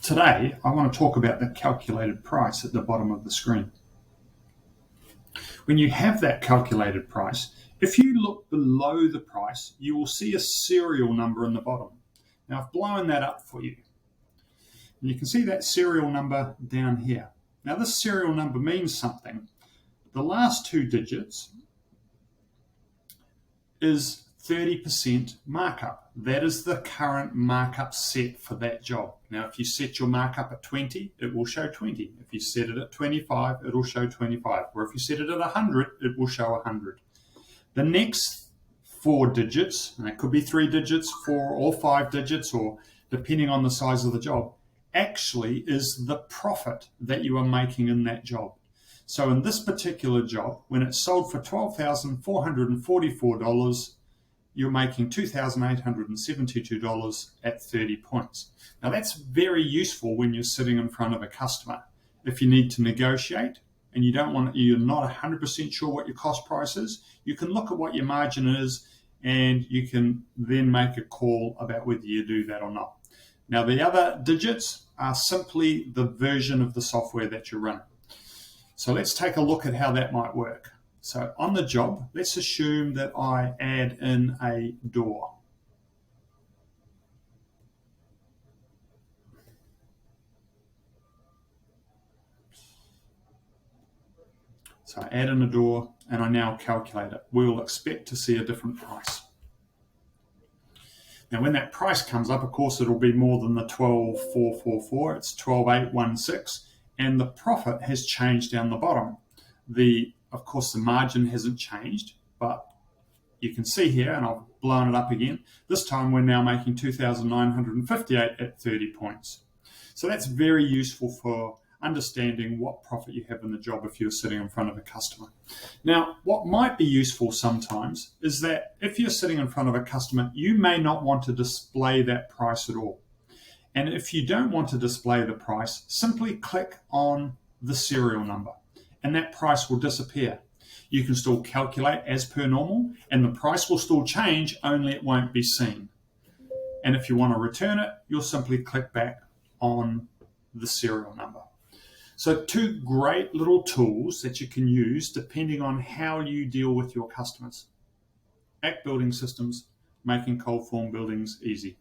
Today, I want to talk about the calculated price at the bottom of the screen. When you have that calculated price, if you look below the price, you will see a serial number in the bottom. Now, I've blown that up for you. And you can see that serial number down here. Now, this serial number means something. The last two digits is 30% markup. That is the current markup set for that job. Now, if you set your markup at 20, it will show 20. If you set it at 25, it will show 25. Or if you set it at 100, it will show 100. The next four digits, and it could be 3 digits, 4 or 5 digits, or depending on the size of the job, actually is the profit that you are making in that job. So in this particular job, when it's sold for $12,444, you're making $2,872 at 30 points. Now that's very useful when you're sitting in front of a customer. If you need to negotiate and you're not 100% sure what your cost price is, you can look at what your margin is and you can then make a call about whether you do that or not. Now the other digits are simply the version of the software that you're running. So let's take a look at how that might work. So on the job, let's assume that I add in a door. So I add in a door and I now calculate it. We'll expect to see a different price. Now when that price comes up, of course, it'll be more than the 12,444. It's 12,816. And the profit has changed down the bottom. Of course, the margin hasn't changed, but you can see here, and I've blown it up again, this time we're now making 2,958 at 30 points. So that's very useful for understanding what profit you have in the job if you're sitting in front of a customer. Now, what might be useful sometimes is that if you're sitting in front of a customer, you may not want to display that price at all. And if you don't want to display the price, simply click on the serial number and that price will disappear. You can still calculate as per normal and the price will still change, only it won't be seen. And if you want to return it, you'll simply click back on the serial number. So two great little tools that you can use depending on how you deal with your customers. ACT Building Systems, making cold form buildings easy.